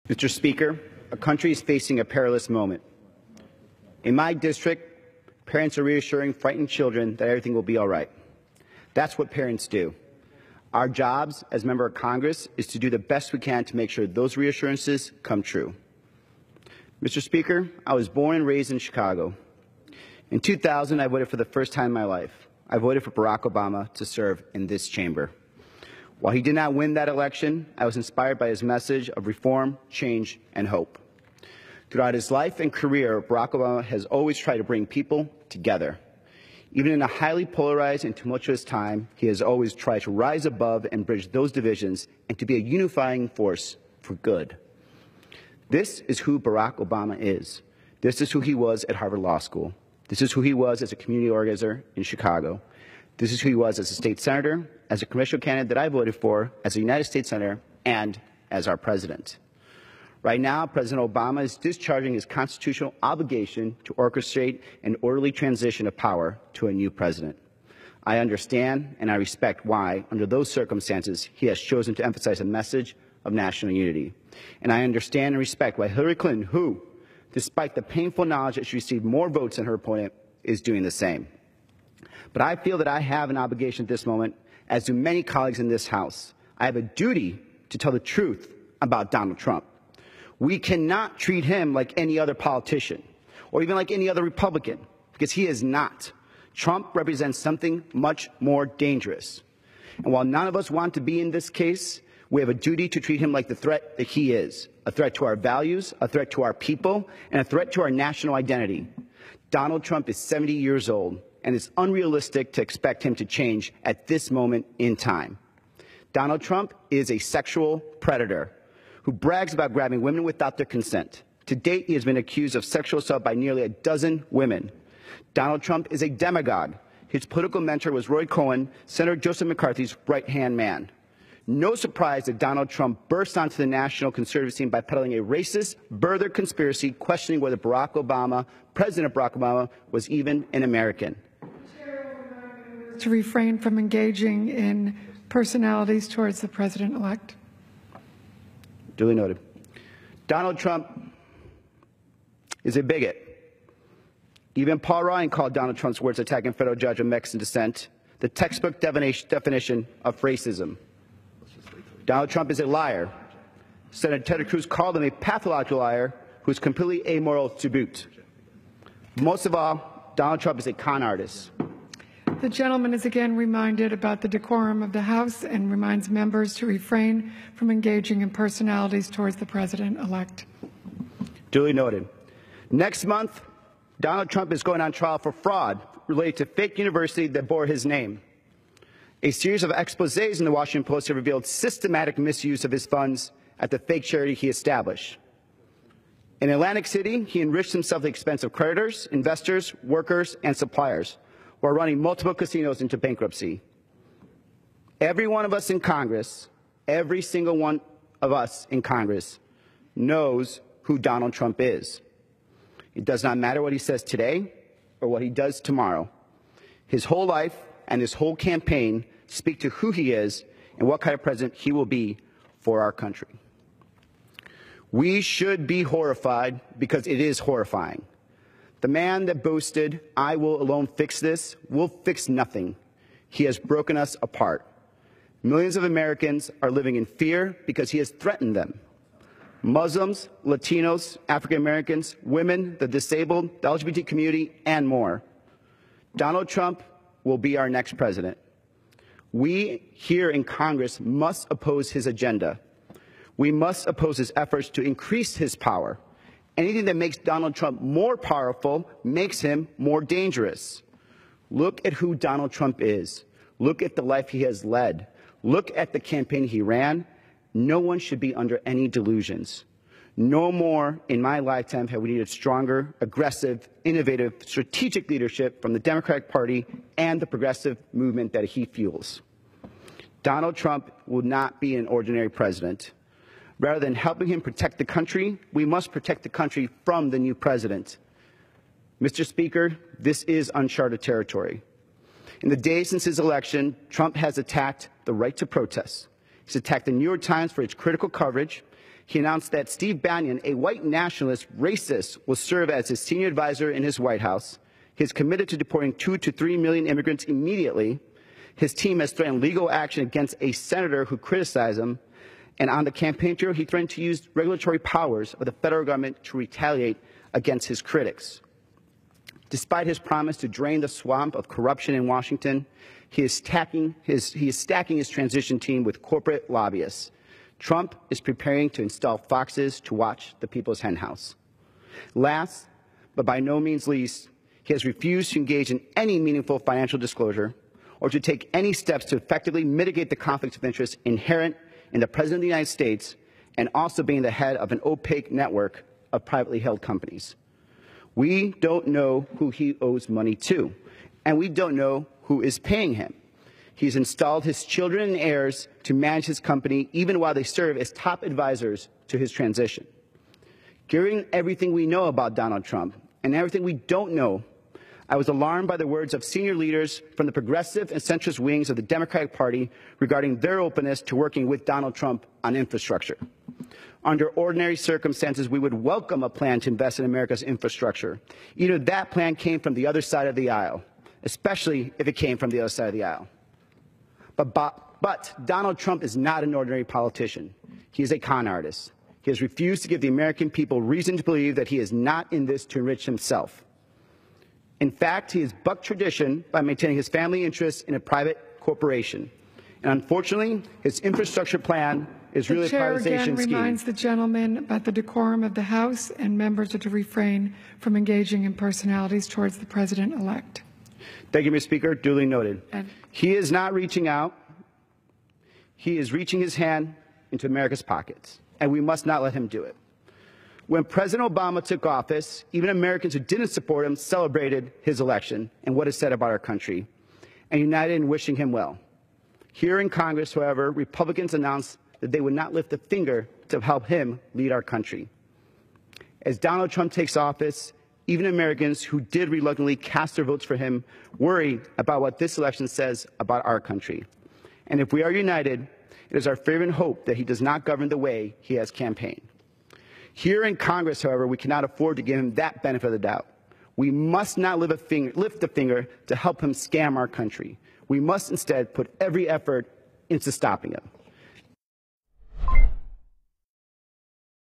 Mr. Speaker, our country is facing a perilous moment. In my district, parents are reassuring frightened children that everything will be all right. That's what parents do. Our jobs as member of Congress is to do the best we can to make sure those reassurances come true. Mr. Speaker, I was born and raised in Chicago. In 2000, I voted for the first time in my life. I voted for Barack Obama to serve in this chamber. While he did not win that election, I was inspired by his message of reform, change, and hope. Throughout his life and career, Barack Obama has always tried to bring people together. Even in a highly polarized and tumultuous time, he has always tried to rise above and bridge those divisions and to be a unifying force for good. This is who Barack Obama is. This is who he was at Harvard Law School. This is who he was as a community organizer in Chicago. This is who he was as a state senator, as a congressional candidate that I voted for, as a United States senator, and as our president. Right now, President Obama is discharging his constitutional obligation to orchestrate an orderly transition of power to a new president. I understand and I respect why, under those circumstances, he has chosen to emphasize a message of national unity. And I understand and respect why Hillary Clinton, who, despite the painful knowledge that she received more votes than her opponent, is doing the same. But I feel that I have an obligation at this moment, as do many colleagues in this House. I have a duty to tell the truth about Donald Trump. We cannot treat him like any other politician or even like any other Republican, because he is not. Trump represents something much more dangerous. And while none of us want to be in this case, we have a duty to treat him like the threat that he is, a threat to our values, a threat to our people, and a threat to our national identity. Donald Trump is 70 years old, and it's unrealistic to expect him to change at this moment in time. Donald Trump is a sexual predator who brags about grabbing women without their consent. To date, he has been accused of sexual assault by nearly a dozen women. Donald Trump is a demagogue. His political mentor was Roy Cohn, Senator Joseph McCarthy's right-hand man. No surprise that Donald Trump burst onto the national conservative scene by peddling a racist, birther conspiracy questioning whether President Barack Obama, was even an American. To refrain from engaging in personalities towards the president-elect. Duly noted. Donald Trump is a bigot. Even Paul Ryan called Donald Trump's words attacking federal judge of Mexican descent the textbook definition of racism. Donald Trump is a liar. Senator Ted Cruz called him a pathological liar who is completely amoral to boot. Most of all, Donald Trump is a con artist. The gentleman is again reminded about the decorum of the House and reminds members to refrain from engaging in personalities towards the president-elect. Duly noted. Next month, Donald Trump is going on trial for fraud related to fake university that bore his name. A series of exposés in the Washington Post have revealed systematic misuse of his funds at the fake charity he established. In Atlantic City, he enriched himself at the expense of creditors, investors, workers, and suppliers, while running multiple casinos into bankruptcy. Every one of us in Congress, every single one of us in Congress, knows who Donald Trump is. It does not matter what he says today or what he does tomorrow. His whole life and his whole campaign speak to who he is and what kind of president he will be for our country. We should be horrified because it is horrifying. The man that boasted, "I will alone fix this," will fix nothing. He has broken us apart. Millions of Americans are living in fear because he has threatened them. Muslims, Latinos, African Americans, women, the disabled, the LGBT community, and more. Donald Trump will be our next president. We here in Congress must oppose his agenda. We must oppose his efforts to increase his power. Anything that makes Donald Trump more powerful makes him more dangerous. Look at who Donald Trump is. Look at the life he has led. Look at the campaign he ran. No one should be under any delusions. No more in my lifetime have we needed stronger, aggressive, innovative, strategic leadership from the Democratic Party and the progressive movement that he fuels. Donald Trump will not be an ordinary president. Rather than helping him protect the country, we must protect the country from the new president. Mr. Speaker, this is uncharted territory. In the days since his election, Trump has attacked the right to protest. He's attacked the New York Times for its critical coverage. he announced that Steve Bannon, a white nationalist racist, will serve as his senior advisor in his White House. He is committed to deporting 2 to 3 million immigrants immediately. His team has threatened legal action against a senator who criticized him. And on the campaign trail, he threatened to use regulatory powers of the federal government to retaliate against his critics. Despite his promise to drain the swamp of corruption in Washington, he is stacking his transition team with corporate lobbyists. Trump is preparing to install foxes to watch the people's henhouse. Last, but by no means least, he has refused to engage in any meaningful financial disclosure or to take any steps to effectively mitigate the conflicts of interest inherent in the President of the United States and also being the head of an opaque network of privately held companies. We don't know who he owes money to, and we don't know who is paying him. He's installed his children and heirs to manage his company even while they serve as top advisors to his transition. Given everything we know about Donald Trump and everything we don't know, I was alarmed by the words of senior leaders from the progressive and centrist wings of the Democratic Party regarding their openness to working with Donald Trump on infrastructure. Under ordinary circumstances, we would welcome a plan to invest in America's infrastructure. Either that plan came from the other side of the aisle, especially if it came from the other side of the aisle. But Donald Trump is not an ordinary politician. He is a con artist. He has refused to give the American people reason to believe that he is not in this to enrich himself. In fact, he has bucked tradition by maintaining his family interests in a private corporation. And unfortunately, his infrastructure plan is really a privatization scheme. The chair again reminds the gentleman about the decorum of the House, and members are to refrain from engaging in personalities towards the President-elect. Thank you, Mr. Speaker. Duly noted. He is not reaching out. He is reaching his hand into America's pockets, and we must not let him do it. When President Obama took office, even Americans who didn't support him celebrated his election and what it said about our country, and united in wishing him well. Here in Congress, however, Republicans announced that they would not lift a finger to help him lead our country. As Donald Trump takes office, even Americans who did reluctantly cast their votes for him worry about what this election says about our country. And if we are united, it is our fervent hope that he does not govern the way he has campaigned. Here in Congress, however, we cannot afford to give him that benefit of the doubt. We must not lift a finger to help him scam our country. We must instead put every effort into stopping him.